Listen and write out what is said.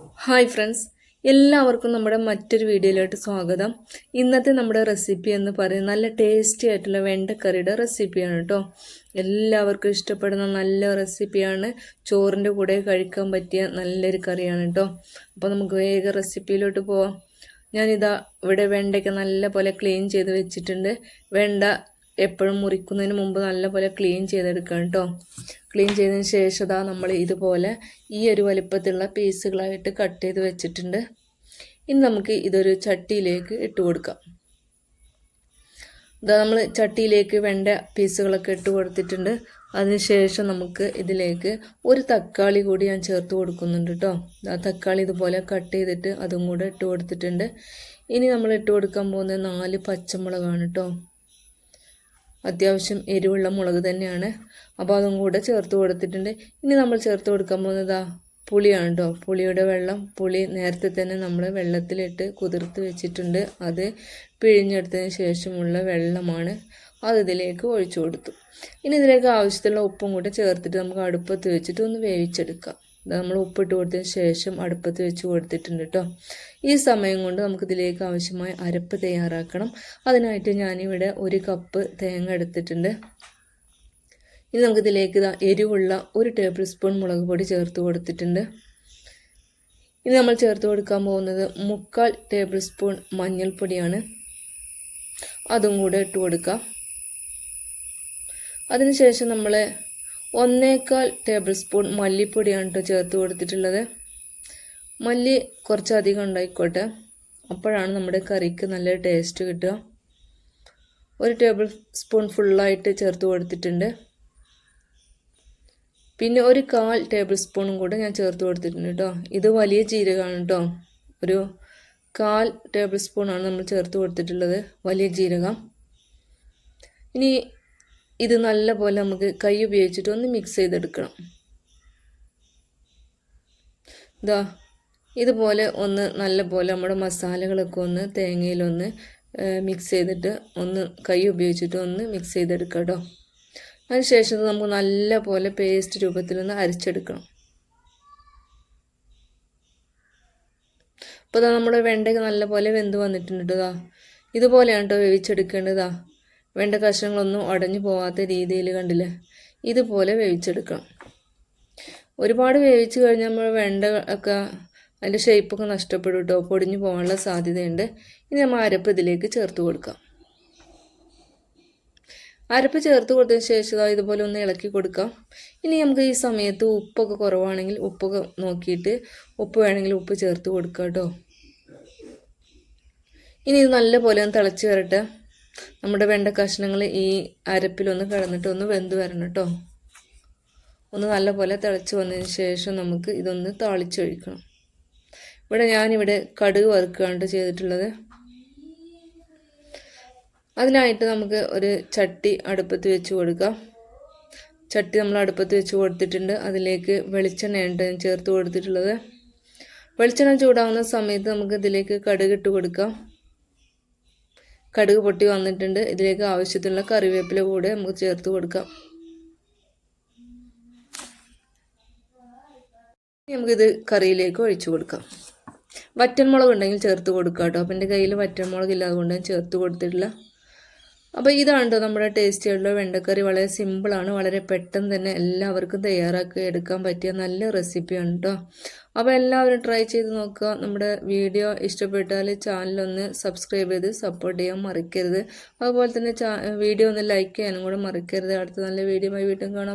Hi friends, എല്ലാവർക്കും നമ്മുടെ മറ്റൊരു വീഡിയോയിലോട്ട് സ്വാഗതം. ഇന്നത്തെ നമ്മുടെ റെസിപ്പി എന്ന് പറയുന്നത് നല്ല ടേസ്റ്റി ആയിട്ടുള്ള വെണ്ടക്കറിയുടെ റെസിപ്പിയാണ് കേട്ടോ. എല്ലാവർക്കും ഇഷ്ടപ്പെടുന്ന നല്ല റെസിപ്പിയാണ്. ചോറിൻ്റെ കൂടെ കഴിക്കാൻ പറ്റിയ നല്ലൊരു കറിയാണ് കേട്ടോ. അപ്പോൾ നമുക്ക് വേഗം റെസിപ്പിയിലോട്ട് പോവാം. ഞാനിതാ ഇവിടെ വെണ്ടയ്ക്ക് നല്ല പോലെ ക്ലീൻ ചെയ്ത് വെച്ചിട്ടുണ്ട്. വെണ്ട എപ്പോഴും മുറിക്കുന്നതിന് മുമ്പ് നല്ലപോലെ ക്ലീൻ ചെയ്തെടുക്കാം കേട്ടോ. ക്ലീൻ ചെയ്തതിന് ശേഷം നമ്മൾ ഇതുപോലെ ഈ ഒരു വലിപ്പത്തിലുള്ള പീസുകളായിട്ട് കട്ട് ചെയ്ത് വെച്ചിട്ടുണ്ട്. ഇനി നമുക്ക് ഇതൊരു ചട്ടിയിലേക്ക് ഇട്ട് കൊടുക്കാം. നമ്മൾ ചട്ടിയിലേക്ക് വെണ്ട പീസുകളൊക്കെ ഇട്ട് കൊടുത്തിട്ടുണ്ട്. അതിനുശേഷം നമുക്ക് ഇതിലേക്ക് ഒരു തക്കാളി കൂടി ഞാൻ ചേർത്ത് കൊടുക്കുന്നുണ്ട് കേട്ടോ. ആ തക്കാളി ഇതുപോലെ കട്ട് ചെയ്തിട്ട് അതും കൂടെ ഇട്ട് കൊടുത്തിട്ടുണ്ട്. ഇനി നമ്മൾ ഇട്ട് കൊടുക്കാൻ പോകുന്നത് 4 പച്ചമുളകാണ് കേട്ടോ. അത്യാവശ്യം എരിവുള്ള മുളക് തന്നെയാണ്. അപ്പോൾ അതും കൂടെ ചേർത്ത് കൊടുത്തിട്ടുണ്ട്. ഇനി നമ്മൾ ചേർത്ത് കൊടുക്കാൻ പോകുന്നത് പുളിയാണ് കേട്ടോ. പുളിയുടെ വെള്ളം, പുളി നേരത്തെ തന്നെ നമ്മൾ വെള്ളത്തിലിട്ട് കുതിർത്ത് വെച്ചിട്ടുണ്ട്. അത് പിഴിഞ്ഞെടുത്തതിന് ശേഷമുള്ള വെള്ളമാണ്. അത് ഇതിലേക്ക് ഒഴിച്ചു കൊടുത്തു. ഇനി ഇതിലേക്ക് ആവശ്യത്തിലുള്ള ഉപ്പും കൂടെ ചേർത്തിട്ട് നമുക്ക് അടുപ്പത്ത് വെച്ചിട്ട് ഒന്ന് വേവിച്ചെടുക്കാം. നമ്മൾ ഉപ്പിട്ട് കൊടുത്തതിന് ശേഷം അടുപ്പത്ത് വെച്ച് കൊടുത്തിട്ടുണ്ട് കേട്ടോ. ഈ സമയം കൊണ്ട് നമുക്കിതിലേക്ക് ആവശ്യമായ അരപ്പ് തയ്യാറാക്കണം. അതിനായിട്ട് ഞാനിവിടെ 1 കപ്പ് തേങ്ങ എടുത്തിട്ടുണ്ട്. ഇനി നമുക്കിതിലേക്ക് എരിവുള്ള 1 ടേബിൾ സ്പൂൺ മുളക് പൊടി ചേർത്ത് കൊടുത്തിട്ടുണ്ട്. ഇനി നമ്മൾ ചേർത്ത് കൊടുക്കാൻ പോകുന്നത് 3/4 ടേബിൾ സ്പൂൺ മഞ്ഞൾപ്പൊടിയാണ്. അതും കൂടെ ഇട്ട് കൊടുക്കാം. അതിനുശേഷം നമ്മൾ 1/4 ടേബിൾ സ്പൂൺ മല്ലിപ്പൊടിയാണ് കേട്ടോ ചേർത്ത് കൊടുത്തിട്ടുള്ളത്. മല്ലി കുറച്ചധികം ഉണ്ടായിക്കോട്ടെ, അപ്പോഴാണ് നമ്മുടെ കറിക്ക് നല്ല ടേസ്റ്റ് കിട്ടുക. 1 ടേബിൾ സ്പൂൺ ഫുള്ളായിട്ട് ചേർത്ത് കൊടുത്തിട്ടുണ്ട്. പിന്നെ 1/4 ടേബിൾ സ്പൂണും കൂടെ ഞാൻ ചേർത്ത് കൊടുത്തിട്ടുണ്ട് കേട്ടോ. ഇത് വലിയ ജീരകമാണ് കേട്ടോ. 1/4 ടേബിൾ സ്പൂണാണ് നമ്മൾ ചേർത്ത് കൊടുത്തിട്ടുള്ളത്, വലിയ ജീരകം. ഇനി ഇത് നല്ല പോലെ നമുക്ക് കൈ ഉപയോഗിച്ചിട്ട് ഒന്ന് മിക്സ് ചെയ്തെടുക്കണം. ഇതുപോലെ ഒന്ന് നല്ല പോലെ നമ്മുടെ മസാലകളൊക്കെ ഒന്ന് തേങ്ങയിലൊന്ന് മിക്സ് ചെയ്തിട്ട് ഒന്ന് കൈ ഉപയോഗിച്ചിട്ട് ഒന്ന് മിക്സ് ചെയ്തെടുക്കാം കേട്ടോ. അതിനുശേഷം നമുക്ക് നല്ല പോലെ പേസ്റ്റ് രൂപത്തിലൊന്ന് അരച്ചെടുക്കണം. അപ്പോൾ നമ്മുടെ വെണ്ടയ്ക്ക് നല്ല പോലെ വെന്ത് വന്നിട്ടുണ്ട് കേട്ടോ. ഇതുപോലെയാണ് കേട്ടോ വേവിച്ചെടുക്കേണ്ടതാ. വെണ്ട കഷ്ണങ്ങളൊന്നും ഉടഞ്ഞു പോകാത്ത രീതിയിൽ കണ്ടില്ലേ, ഇതുപോലെ വേവിച്ചെടുക്കണം. ഒരുപാട് വേവിച്ച് കഴിഞ്ഞാൽ നമ്മൾ വെണ്ട ഒക്കെ അതിൻ്റെ ഷേപ്പൊക്കെ നഷ്ടപ്പെടും കേട്ടോ, പൊടിഞ്ഞു പോകാനുള്ള സാധ്യതയുണ്ട്. ഇനി നമ്മൾ അരപ്പ് ഇതിലേക്ക് ചേർത്ത് കൊടുക്കാം. അരപ്പ് ചേർത്ത് കൊടുത്തതിന് ശേഷം ഇതുപോലെ ഒന്ന് ഇളക്കി കൊടുക്കാം. ഇനി നമുക്ക് ഈ സമയത്ത് ഉപ്പൊക്കെ കുറവാണെങ്കിൽ ഉപ്പൊക്കെ നോക്കിയിട്ട് ഉപ്പ് വേണമെങ്കിൽ ഉപ്പ് ചേർത്ത് കൊടുക്കാം കേട്ടോ. ഇനി ഇത് നല്ല പോലെ ഒന്ന് തിളച്ച് വരട്ടെ. നമ്മുടെ വെണ്ട കഷ്ണങ്ങൾ ഈ അരപ്പിലൊന്ന് കിടന്നിട്ട് ഒന്ന് വെന്ത് വരണം കേട്ടോ. ഒന്ന് നല്ല പോലെ തിളച്ച് വന്നതിന് ശേഷം നമുക്ക് ഇതൊന്ന് താളിച്ചൊഴിക്കണം. ഞാനിവിടെ കടുക് വറുക്കുകയാണ് ചെയ്തിട്ടുള്ളത്. അതിനായിട്ട് നമുക്ക് ഒരു ചട്ടി അടുപ്പത്ത് വെച്ച് കൊടുക്കാം. ചട്ടി നമ്മൾ അടുപ്പത്ത് വെച്ച് കൊടുത്തിട്ടുണ്ട്. അതിലേക്ക് വെളിച്ചെണ്ണയാണ് ചേർത്ത് കൊടുത്തിട്ടുള്ളത്. വെളിച്ചെണ്ണ ചൂടാവുന്ന സമയത്ത് നമുക്ക് ഇതിലേക്ക് കടുക് ഇട്ട് കൊടുക്കാം. കടുക് പൊട്ടി വന്നിട്ടുണ്ട്. ഇതിലേക്ക് ആവശ്യത്തിനുള്ള കറിവേപ്പില കൂടെ നമുക്ക് ചേർത്ത് കൊടുക്കാം. നമുക്കിത് കറിയിലേക്ക് ഒഴിച്ചു കൊടുക്കാം. വറ്റൻമുളക് ഉണ്ടെങ്കിൽ ചേർത്ത് കൊടുക്കാം കേട്ടോ. അപ്പം എൻ്റെ കയ്യിൽ വറ്റൻമുളക് ഇല്ല, അതുകൊണ്ട് ഞാൻ ചേർത്ത് കൊടുത്തിട്ടില്ല. അപ്പോൾ ഇതാണ് കേട്ടോ നമ്മുടെ ടേസ്റ്റി ആയിട്ടുള്ള വെണ്ടക്കറി. വളരെ സിമ്പിളാണ്, വളരെ പെട്ടെന്ന് തന്നെ എല്ലാവർക്കും തയ്യാറാക്കി എടുക്കാൻ പറ്റിയ നല്ല റെസിപ്പിയാണ് കേട്ടോ. അപ്പോൾ എല്ലാവരും ട്രൈ ചെയ്ത് നോക്കുക. നമ്മുടെ വീഡിയോ ഇഷ്ടപ്പെട്ടാൽ ചാനലൊന്ന് സബ്സ്ക്രൈബ് ചെയ്ത് സപ്പോർട്ട് ചെയ്യാൻ മറക്കരുത്. അതുപോലെ തന്നെ വീഡിയോ ഒന്ന് ലൈക്ക് ചെയ്യാനും കൂടെ മറക്കരുത്. അടുത്ത നല്ല വീഡിയോയുമായി വീണ്ടും കാണാം.